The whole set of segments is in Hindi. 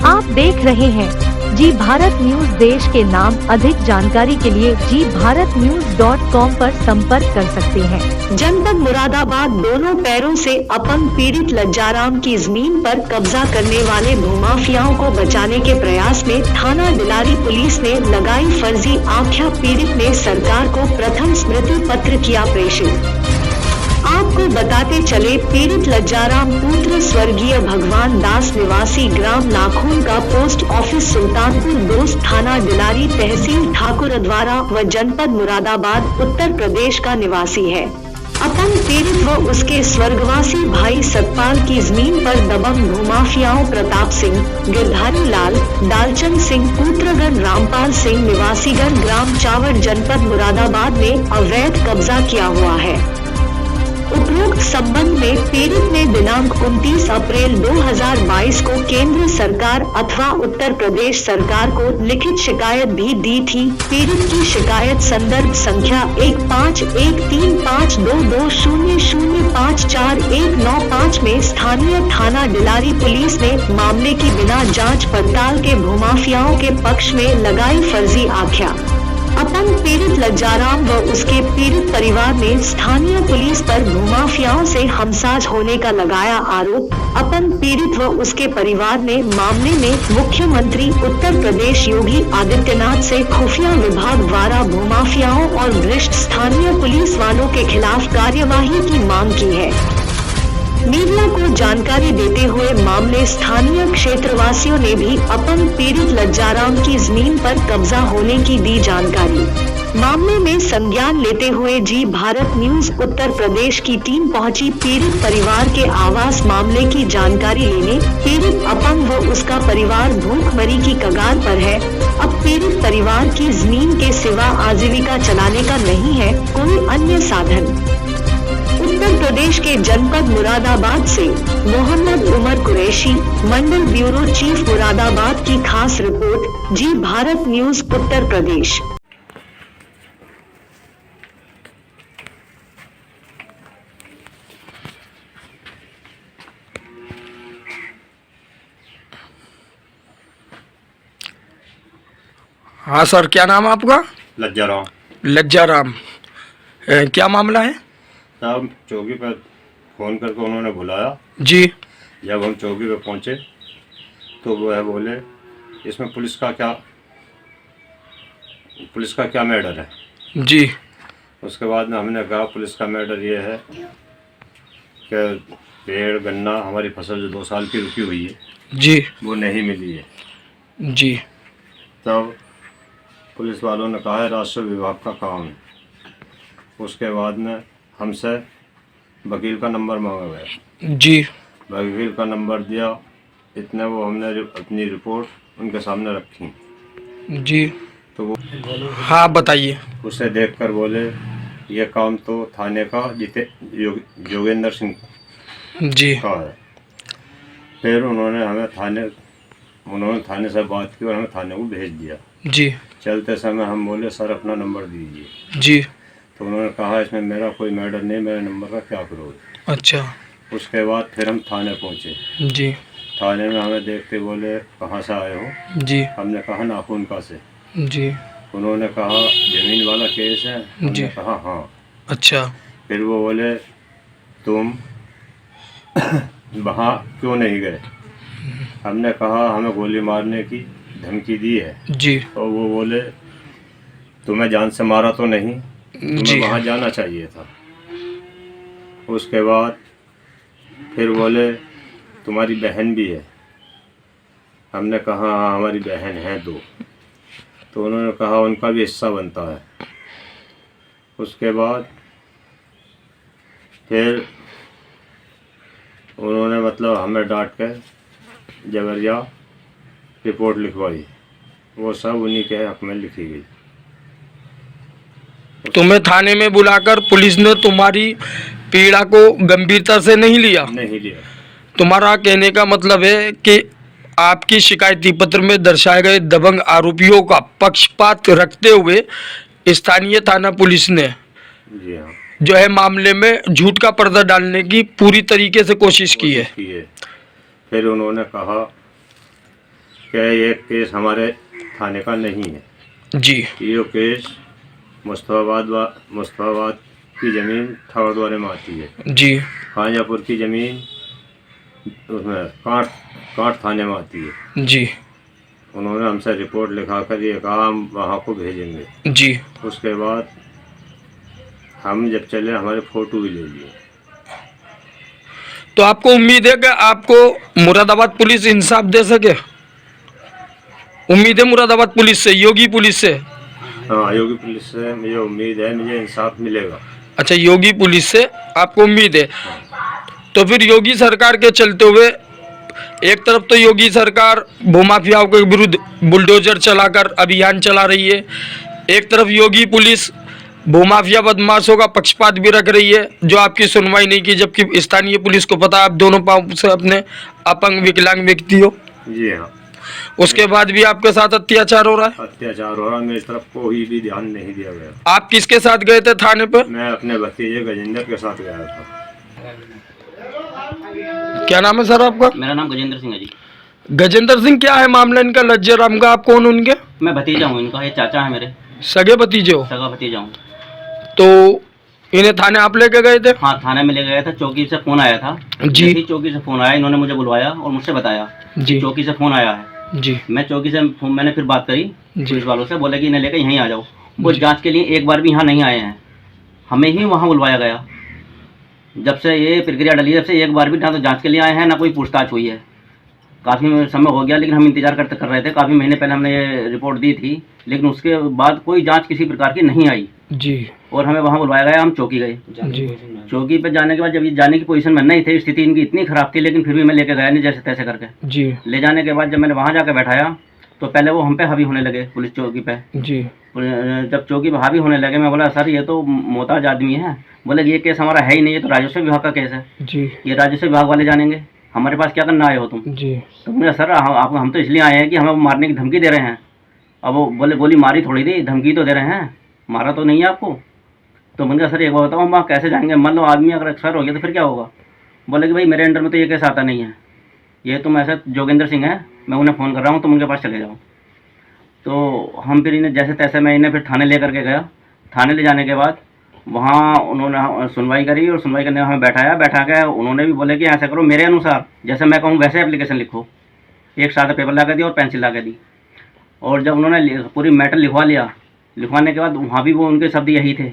आप देख रहे हैं जी भारत न्यूज। देश के नाम अधिक जानकारी के लिए gbharatnews.com पर संपर्क कर सकते हैं। जनपद मुरादाबाद दोनों पैरों से अपंग पीड़ित लज्जाराम की जमीन पर कब्जा करने वाले भूमाफियाओं को बचाने के प्रयास में थाना डिलारी पुलिस ने लगाई फर्जी आख्या। पीड़ित ने सरकार को प्रथम स्मृति पत्र किया प्रेषित। आपको बताते चले, पीड़ित लज्जाराम पुत्र स्वर्गीय भगवान दास निवासी ग्राम नाखून का पोस्ट ऑफिस सुल्तानपुर दोस्त थाना डिलारी तहसील ठाकुरद्वारा व जनपद मुरादाबाद उत्तर प्रदेश का निवासी है। अपंग पीड़ित व उसके स्वर्गवासी भाई सतपाल की जमीन पर दबंग भूमाफियाओं प्रताप सिंह, गिरधारी लाल, दालचंद सिंह, पुत्रगण रामपाल सिंह निवासीगण ग्राम चावड़ जनपद मुरादाबाद ने अवैध कब्जा किया हुआ है। उपरोक्त संबंध में पीड़ित ने दिनांक 29 अप्रैल 2022 को केंद्र सरकार अथवा उत्तर प्रदेश सरकार को लिखित शिकायत भी दी थी। पीड़ित की शिकायत संदर्भ संख्या 151322005419 में स्थानीय थाना डिलारी पुलिस ने मामले की बिना जांच पड़ताल के भूमाफियाओं के पक्ष में लगाई फर्जी आख्या। अपंग पीड़ित लज्जाराम व उसके पीड़ित परिवार ने स्थानीय पुलिस पर भूमाफियाओं से हमसाज होने का लगाया आरोप। अपंग पीड़ित व उसके परिवार ने मामले में मुख्यमंत्री उत्तर प्रदेश योगी आदित्यनाथ से खुफिया विभाग द्वारा भूमाफियाओं और भ्रष्ट स्थानीय पुलिस वालों के खिलाफ कार्यवाही की मांग की है। मीडिया को जानकारी देते हुए मामले स्थानीय क्षेत्रवासियों ने भी अपंग पीड़ित लज्जाराम की जमीन पर कब्जा होने की दी जानकारी। मामले में संज्ञान लेते हुए जी भारत न्यूज उत्तर प्रदेश की टीम पहुंची पीड़ित परिवार के आवास। मामले की जानकारी लेने पीड़ित अपंग व उसका परिवार भूखमरी की कगार पर है। अब पीड़ित परिवार की जमीन के सिवा आजीविका चलाने का नहीं है कोई अन्य साधन। उत्तर प्रदेश के जनपद मुरादाबाद से मोहम्मद उमर कुरैशी, मंडल ब्यूरो चीफ मुरादाबाद की खास रिपोर्ट जी भारत न्यूज उत्तर प्रदेश। हाँ सर, क्या नाम है आपका? लज्जाराम। लज्जाराम, क्या मामला है? साहब चौकी पर फ़ोन करके उन्होंने बुलाया जी। जब हम चौकी पर पहुंचे तो वो है बोले इसमें पुलिस का क्या मैटर है जी। उसके बाद में हमने कहा पुलिस का मैटर ये है कि पेड़ गन्ना हमारी फसल जो 2 साल की रुकी हुई है जी वो नहीं मिली है। जी। तब पुलिस वालों ने कहा है राजस्व विभाग का काम है। उसके बाद में हमसे वकील का नंबर मांगा गया जी। वकील का नंबर दिया, इतने वो हमने अपनी रिपोर्ट उनके सामने रखी जी। तो वो हाँ बताइए। उसे देखकर बोले ये काम तो थाने का जोगेंद्र सिंह जी का है। फिर उन्होंने थाने से बात की और हमें थाने को भेज दिया। जी। चलते समय हम बोले सर अपना नंबर दीजिए। जी। तो उन्होंने कहा इसमें मेरा कोई मैटर नहीं, मेरे नंबर का क्या विरोध। अच्छा। उसके बाद फिर हम थाने पहुँचे। जी। थाने में हमें देखते बोले कहाँ से आए हो? जी। हमने कहा नाखून का से। जी। उन्होंने कहा ज़मीन वाला केस है? हमने कहा हाँ। अच्छा। फिर वो बोले तुम वहाँ क्यों नहीं गए? हमने कहा हमें गोली मारने की धमकी दी है। जी। तो वो बोले तुम्हें जान से मारा तो नहीं, तुम्हें वहाँ जाना चाहिए था। उसके बाद फिर बोले तुम्हारी बहन भी है। हमने कहा हाँ हमारी बहन है 2। तो उन्होंने कहा उनका भी हिस्सा बनता है। उसके बाद फिर उन्होंने मतलब हमें डांट के जबरिया रिपोर्ट लिखवाई। वो सब उन्हीं के हक में लिखी गई। तुम्हें थाने में बुलाकर पुलिस ने तुम्हारी पीड़ा को गंभीरता से नहीं लिया? नहीं लिया। तुम्हारा कहने का मतलब है कि आपकी शिकायती पत्र में दर्शाए गए दबंग आरोपियों का पक्षपात रखते हुए स्थानीय थाना पुलिस ने जी हाँ जो है मामले में झूठ का पर्दा डालने की पूरी तरीके से कोशिश की है। फिर उन्होंने कहा कि ये केस हमारे थाने का नहीं है। जी ये केस मुस्तफाबाद की ज़मीन ठाकुरद्वारे में आती है। जी खाजापुर की ज़मीन उसमें कांट थाने में आती है। जी उन्होंने हमसे रिपोर्ट लिखा कर ये कहा हम वहाँ को भेजेंगे। जी उसके बाद हम जब चले हमारे फ़ोटो भी ले लिए। तो आपको उम्मीद है कि आपको मुरादाबाद पुलिस इंसाफ दे सके? उम्मीद है मुरादाबाद पुलिस से, योगी पुलिस से? हाँ, योगी पुलिस से मुझे उम्मीद है मुझे इंसाफ मिलेगा। अच्छा, योगी पुलिस से आपको उम्मीद है। तो फिर योगी सरकार के चलते हुए एक तरफ तो योगी सरकार भूमाफियाओं के विरुद्ध बुलडोजर चलाकर अभियान चला रही है, एक तरफ योगी पुलिस भूमाफिया बदमाशों का पक्षपात भी रख रही है जो आपकी सुनवाई नहीं की, जबकि स्थानीय पुलिस को पता आप दोनों पाँव से अपने अपंग विकलांग व्यक्ति हो। जी हाँ। उसके बाद भी आपके साथ अत्याचार हो रहा है। अत्याचार हो रहा है, मेरी तरफ कोई भी ध्यान नहीं दिया गया। आप किसके साथ गए थे थाने पे? मैं अपने भतीजे गजेंद्र के साथ गया था। क्या नाम है सर आपका? मेरा नाम गजेंद्र सिंह है जी। गजेंद्र सिंह, क्या है मामला इनका? लज्जर राम का आप कौन उनके? मैं भतीजा हूँ इनका, ये चाचा है मेरे, सगे भतीजे हो? सगा भतीजा हूँ। तो इन्हें थाने आप लेके गए थे? हाँ, थाने में ले गया था। चौकी से फोन आया था जी। जैसे ही चौकी से फोन आया इन्होंने मुझे बुलवाया और मुझसे बताया जी। चौकी से फोन आया है। जी मैं चौकी से मैंने फिर बात करी जी। पुलिस वालों से, बोले कि इन्हें लेकर यहीं आ जाओ। वो जी। जांच के लिए एक बार भी यहाँ नहीं आए हैं, हमें ही वहाँ बुलवाया गया। जब से ये प्रक्रिया डली जब से एक बार भी ना तो जांच के लिए आए हैं ना कोई पूछताछ हुई है। काफ़ी समय हो गया लेकिन हम इंतजार कर रहे थे। काफ़ी महीने पहले हमने ये रिपोर्ट दी थी लेकिन उसके बाद कोई जांच किसी प्रकार की नहीं आई जी। और हमें वहाँ बुलवाया गया। हम चौकी गए। जी। चौकी पे जाने के बाद जब ये जाने की पोजीशन में नहीं थे, स्थिति इनकी इतनी खराब थी, लेकिन फिर भी मैं लेके गया नहीं जैसे तैसे करके। जी। ले जाने के बाद जब मैंने वहाँ जाकर बैठाया तो पहले वो हम पे हावी होने लगे, पुलिस चौकी पे। जी। जब चौकी पे हावी होने लगे मैं बोला सर ये तो मोहताज आदमी है। बोले ये केस हमारा है ही नहीं, ये तो राजस्व विभाग का केस है। जी। ये राजस्व विभाग वाले जानेंगे, हमारे पास क्या करना आए हो तुम? जी। तो बोले सर हम तो इसलिए आए हैं कि हमें मारने की धमकी दे रहे हैं। अब वो बोले गोली मारी थोड़ी थी, धमकी तो दे रहे हैं, मारा तो नहीं है आपको। तो मैंने कहा सर एक बार बताओ हम वहाँ कैसे जाएंगे? मतलब आदमी अगर एक्सपायर हो गया तो फिर क्या होगा? बोले कि भाई मेरे अंडर में तो ये केस आता नहीं है, ये तुम ऐसा जोगेंद्र सिंह है, मैं उन्हें फ़ोन कर रहा हूँ, तुम उनके पास चले जाओ। तो हम फिर इन्हें जैसे तैसे मैं इन्हें फिर थाने ले करके गया। थाने ले जाने के बाद वहाँ उन्होंने सुनवाई करी और सुनवाई करने हमें बैठा के उन्होंने भी बोले कि ऐसा करो मेरे अनुसार जैसे मैं कहूँ वैसे एप्लीकेशन लिखो। एक सादा पेपर ला के दी और पेंसिल ला के दी। और जब उन्होंने पूरी मैटर लिखवा लिया, लिखवाने के बाद वहाँ भी वो उनके शब्द यही थे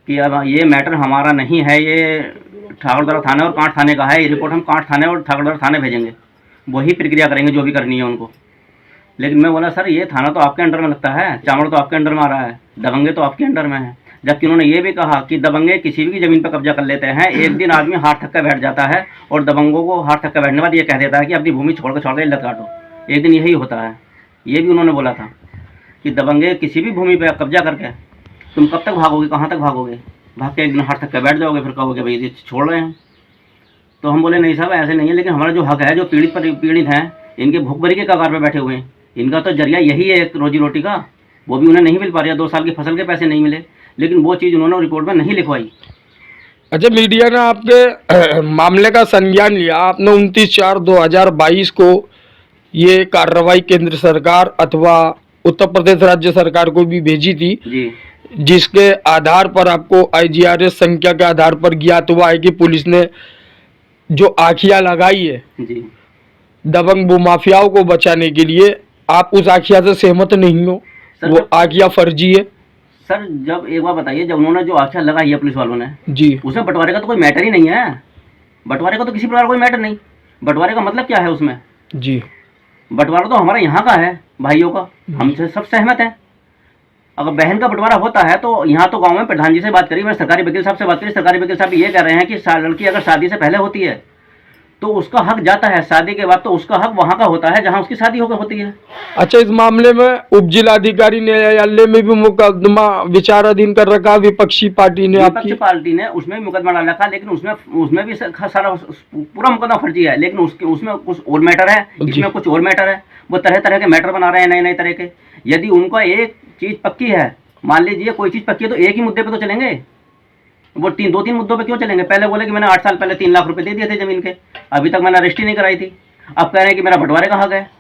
कि अब ये मैटर हमारा नहीं है, ये ठाकुरद्वारा थाने और कांट थाने का है, ये रिपोर्ट हम कांट थाने और ठाकुरद्वारा थाने भेजेंगे, वही प्रक्रिया करेंगे जो भी करनी है उनको। लेकिन मैं बोला सर ये थाना तो आपके अंडर में लगता है, चावड़ तो आपके अंडर में आ रहा है, दबंगे तो आपके अंडर में है। जबकि उन्होंने ये भी कहा कि दबंगे किसी भी ज़मीन पर कब्जा कर लेते हैं, एक दिन आदमी हाथ थक कर बैठ जाता है और दबंगों को हाथ थक कर बैठने के बाद ये कह देता है कि अपनी भूमि छोड़ कर इल्लत काटो, एक दिन यही होता है। ये भी उन्होंने बोला था कि दबंगे किसी भी भूमि पर कब्जा करके तुम कब तक भागोगे, कहाँ तक भागोगे? भाग के एक दिन हाथ थक कर बैठ जाओगे, फिर कहोगे भाई ये छोड़ रहे हैं। तो हम बोले नहीं साहब ऐसे नहीं है, लेकिन हमारा जो हक है, जो पीड़ित हैं, इनके भूखमरी के कगार पर बैठे हुए हैं, इनका तो जरिया यही है एक रोजी रोटी का, वो भी उन्हें नहीं मिल पा रहा। 2 साल की फसल के पैसे नहीं मिले, लेकिन वो चीज़ उन्होंने रिपोर्ट में नहीं लिखवाई। अच्छा, मीडिया ने आपके मामले का संज्ञान लिया, आपने 29/4/2022 को ये कार्रवाई केंद्र सरकार अथवा उत्तर प्रदेश राज्य सरकार को भी भेजी थी जी, जिसके आधार पर आपको IGRS संख्या के आधार पर ज्ञात हुआ है कि पुलिस ने जो आखियाँ लगाई है जी। दबंग भूमाफियाओं को बचाने के लिए, आप उस आखिया से सहमत नहीं हो? सर, वो आखिया फर्जी है? सर जब एक बार बताइए, जब उन्होंने जो आख्या लगाई है पुलिस वालों ने जी, उसमें बंटवारे का तो कोई मैटर ही नहीं है। बंटवारे का तो किसी प्रकार कोई मैटर नहीं। बंटवारे का मतलब क्या है उसमें? जी, बंटवारा तो हमारा यहाँ का है, भाइयों का, हमसे सब सहमत हैं। अगर बहन का बंटवारा होता है तो यहाँ तो गांव में प्रधान जी से बात करी, मैं सरकारी वकील साहब से बात करी, सरकारी वकील साहब ये कह रहे हैं कि लड़की अगर शादी से पहले होती है तो उसका हक जाता है, शादी के बाद तो उसका हक वहाँ का होता है जहाँ उसकी शादी होती है। अच्छा, इस मामले में उप जिलाधिकारी न्यायालय में भी मुकदमा विचाराधीन कर रखा विपक्षी पार्टी ने, आपकी विपक्षी पार्टी ने उसमें भी मुकदमा डाल रखा, लेकिन उसमें भी सारा पूरा मुकदमा फर्जी है। लेकिन उसमें कुछ और मैटर है, इसमें कुछ और मैटर है। वो तरह तरह के मैटर बना रहे हैं, नए नए तरह के। यदि उनका एक चीज पक्की है, मान लीजिए कोई चीज पक्की है, तो एक ही मुद्दे पे तो चलेंगे, वो 2-3 मुद्दों पे क्यों चलेंगे? पहले बोले कि मैंने 8 साल पहले 3 लाख रुपए दे दिए थे जमीन के, अभी तक मैंने रजिस्ट्री नहीं कराई थी। अब कह रहे हैं कि मेरा बंटवारे का हक है।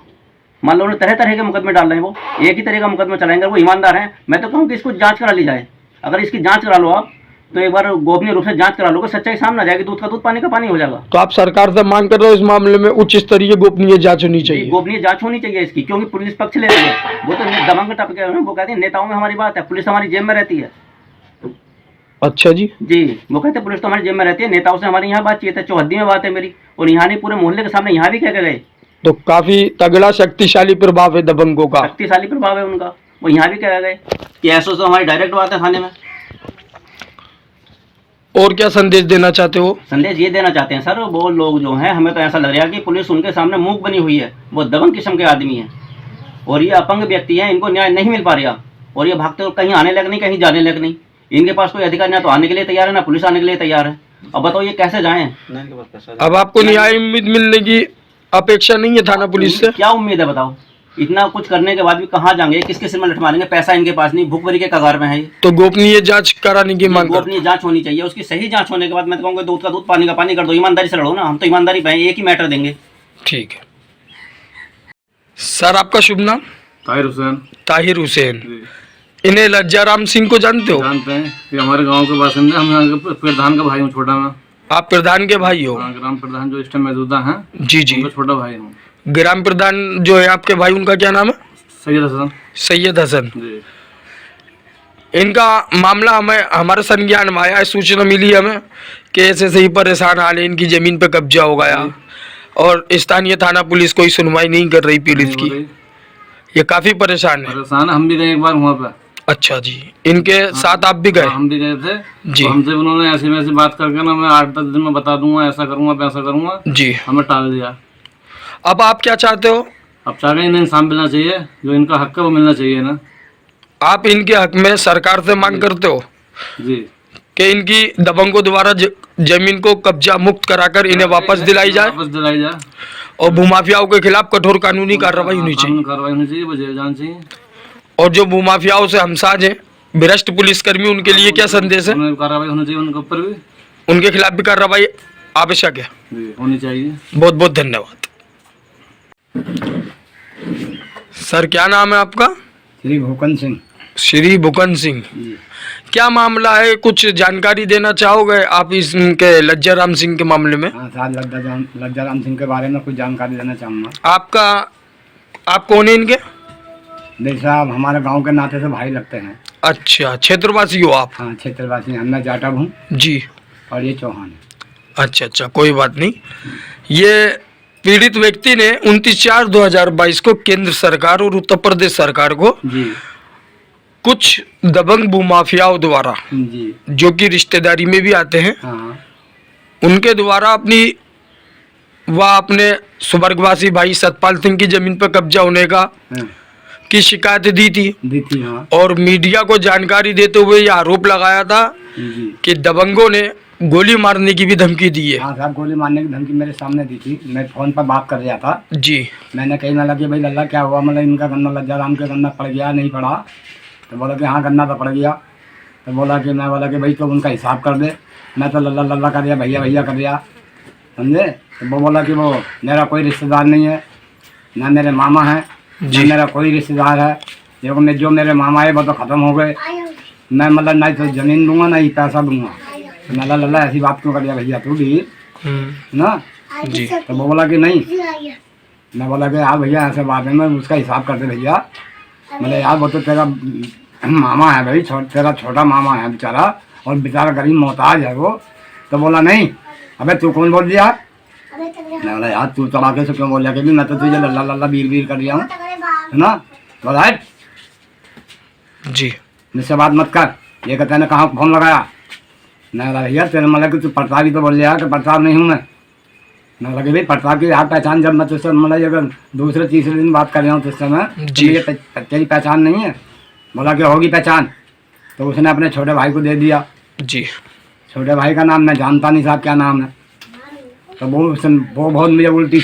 मान लो तरह तरह के मुकदमे डाल रहे हैं, वो एक ही तरह का मुकदमा चलाएंगे, वो ईमानदार हैं। मैं तो कहूँ कि इसको जांच करा ली जाए। अगर इसकी जांच करा लो आप, तो एक बार गोपनीय रूप से जांच करा लोगे, सच्चाई सामने आ जाएगी, दूध का दूध पानी का पानी हो जाएगा। तो आप सरकार से मांग कर रहे हो इस मामले में उच्च स्तरीय गोपनीय जांच होनी चाहिए? गोपनीय जांच होनी चाहिए इसकी, क्योंकि पुलिस पक्ष ले रही है। वो तो दबंग टप के वो कहती है नेताओं में हमारी बात है, पुलिस हमारी जेब में रहती है। अच्छा जी। वो कहते हैं पुलिस तो हमारी जेब में रहती है, नेताओं से हमारी यहाँ बातचीत है, चौहद्दी में बात है मेरी, और यहाँ नहीं पूरे मोहल्ले के सामने यहाँ भी कह के गए। तो काफी तगड़ा शक्तिशाली प्रभाव है दबंगों का। शक्तिशाली प्रभाव है उनका, वो यहाँ भी कह गए कि ऐसा तो हमारी डायरेक्ट बात है थाने में। और क्या संदेश देना चाहते हो? संदेश ये देना चाहते हैं सर, वो लोग जो हैं, हमें तो ऐसा लग रहा है कि पुलिस उनके सामने मूक बनी हुई है। वो दबंग किस्म के आदमी हैं और ये अपंग व्यक्ति हैं, इनको न्याय नहीं मिल पा रहा, और ये भागते कहीं आने लग नहीं, कहीं जाने लग नहीं। इनके पास कोई अधिकार ना तो आने के लिए तैयार है, ना पुलिस आने के लिए तैयार है। अब बताओ ये कैसे जाएं? अब आपको न्याय मिलने की अपेक्षा नहीं है थाना पुलिस से? क्या उम्मीद है बताओ? इतना कुछ करने के बाद भी कहाँ जाएंगे, किसके सिर में लठ मारेंगे? पैसा इनके पास नहीं, भूखमरी के कगार में है ये। तो गोपनीय जांच कराने की मांग? गोपनीय जांच होनी चाहिए, उसकी सही जांच होने के बाद मैं तो कहूँगा दूध का दूध पानी का पानी कर दो, ईमानदारी से लड़ो ना। हम तो ईमानदारी पे हैं, एक ही मैटर देंगे। ठीक है सर, आपका शुभ नाम? ताहिर हुसैन। ताहिर हुसैन। इन्हें लज्जाराम सिंह को जानते हो? जानते हैं, ये हमारे गांव के बासिंदे, हम यहाँ के प्रधान का भाई हूँ, छोटा मैं। आप प्रधान के भाई हो? हाँ, ग्राम प्रधान जो इस टाइम मौजूदा हैं। जी जी। उनका छोटा भाई हूँ। ग्राम प्रधान जो है आपके भाई, उनका क्या नाम है? सैयद हसन। सैयद हसन जी। इनका मामला हमें हमारे संज्ञान में आया है, सूचना मिली हमें कि ऐसे से ही परेशान हाल है, इनकी जमीन पे कब्जा हो गया और स्थानीय थाना पुलिस कोई सुनवाई नहीं कर रही पीड़ित की। ये काफी परेशान है। परेशान है, हम भी गए एक बार वहाँ पे। अच्छा जी, इनके साथ आप भी गए? हम भी गए थे जी। तो हमसे उन्होंने ऐसी वैसी बात करके ना, मैं 8-10 दिन में बता दूंगा, ऐसा करूंगा वैसा करूंगा जी, हमें टाल दिया। अब आप क्या चाहते हो? अब चाह रहे इन्हें इंसाफ मिलना चाहिए, जो इनका हक है वो मिलना चाहिए ना। आप इनके हक में सरकार से मांग करते हो जी कि इनकी दबंगों द्वारा जमीन को कब्जा मुक्त कराकर इन्हें वापस दिलाई जाए और भूमाफियाओं के खिलाफ कठोर कानूनी कार्रवाई होनी चाहिए। कार्रवाई होनी चाहिए, वो जेल जाना चाहिए। और जो भूमाफियाओं से हमसाज हैं, भ्रष्ट पुलिसकर्मी, उनके लिए क्या संदेश है? कार्रवाई होनी चाहिए उनके ऊपर भी, उनके खिलाफ भी कार्रवाई आवश्यक है, होनी चाहिए। बहुत बहुत धन्यवाद। सर क्या नाम है आपका? श्री भूकन सिंह। श्री भूकन सिंह, क्या मामला है, कुछ जानकारी देना चाहोगे आप इसके लज्जाराम सिंह के मामले में? हाँ साहब, लज्जाराम सिंह के बारे में कुछ जानकारी देना चाहूँगा। आप कौन है इनके? नहीं साहब, हमारे गांव के नाते से भाई लगते हैं। अच्छा, क्षेत्रवासी हो आप? हाँ क्षेत्रवासी हैं, मैं जाटव हूँ जी। और ये चौहान है। अच्छा, कोई बात नहीं। ये पीड़ित व्यक्ति ने 29/4/2022 को केंद्र सरकार और उत्तर प्रदेश सरकार को जी कुछ दबंग भूमाफियाओं द्वारा, जी, जो कि रिश्तेदारी में भी आते हैं, हाँ उनके द्वारा अपने स्वर्गवासी भाई सतपाल सिंह की जमीन पर कब्जा होने हाँ, की शिकायत दी थी। हाँ और मीडिया को जानकारी देते हुए यह आरोप लगाया था जी। कि दबंगों ने गोली मारने की भी धमकी दी है। हाँ साहब, गोली मारने की धमकी मेरे सामने दी थी। मैं फ़ोन पर बात कर रहा था जी। मैंने कही ना लगे भाई लल्ला क्या हुआ, मतलब इनका गन्ना लज्जाराम के गन्ना पड़ गया नहीं पड़ा? तो बोला कि हाँ गन्ना तो पड़ गया। तो बोला कि मैं बोला कि भाई तो उनका हिसाब कर दे। मैं तो लल्ला लल्ला कर दिया, भैया भैया कर दिया, समझे? तो वो बोला कि वो मेरा कोई रिश्तेदार नहीं है, ना मेरे मामा है, ना मेरा कोई रिश्तेदार है। जो मेरे मामा है वो तो ख़त्म हो गए। मैं मतलब ना तो ज़मीन दूंगा ना ही पैसा दूंगा। तो मैं लल्ला ऐसी बात क्यों कर दिया भैया तू भी ना जी। तो वो बोला कि नहीं। मैं बोला कि यार भैया ऐसे बात है, मैं उसका हिसाब कर दे भैया। मतलब यार वो तो तेरा मामा है भाई, तेरा छोटा मामा है बेचारा, और बेचारा गरीब मोहताज है वो। तो बोला नहीं। अबे तू कौन बोल दिया? मैं बोला यार तू तड़ाके से क्यों बोल रहा? कि मैं तो तुझे लल्ला लल्ला बीर कर दिया हूँ, है ना? बोला जी, मुझसे बात मत कर। ये कहते हैं कहाँ फोन लगाया? मैं बोला भैया तेरे मतलब कि तू प्रताप ही तो बोल रहा कि प्रताप नहीं हूँ मैं बोला कि भाई प्रताप की यार पहचान, जब मैं तुझसे मतलब अगर दूसरे तीसरे दिन बात कर रहा हूँ तुझसे मैं, तेरी पहचान नहीं है? बोला कि होगी पहचान। तो उसने अपने छोटे भाई को दे दिया जी। छोटे भाई का नाम मैं जानता नहीं साहब क्या नाम है। तो वो बहुत मुझे उल्टी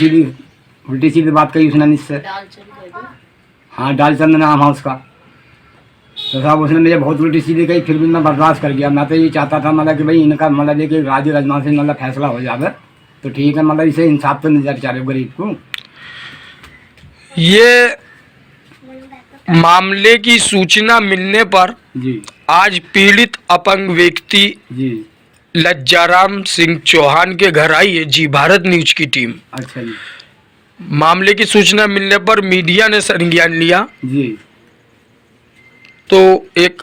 सीधी बात कही उसने मुझसे। हाँ डालचंद नाम है उसका। तो साहब उसने मुझे बहुत उल्टी सीधी कही, फिर भी मैं बर्दाश्त कर गया। मैं तो ये चाहता था मतलब कि भाई इनका मतलब ये कि राजी राजमा से मतलब फैसला हो जाए तो ठीक है, मतलब इसे इंसाफ तो नहीं बेचारे गरीब को। ये मामले की सूचना मिलने पर जी आज पीड़ित अपंग व्यक्ति जी। लज्जाराम सिंह चौहान के घर आई है जी भारत न्यूज की टीम। अच्छा जी। मामले की सूचना मिलने पर मीडिया ने संज्ञान लिया जी। तो एक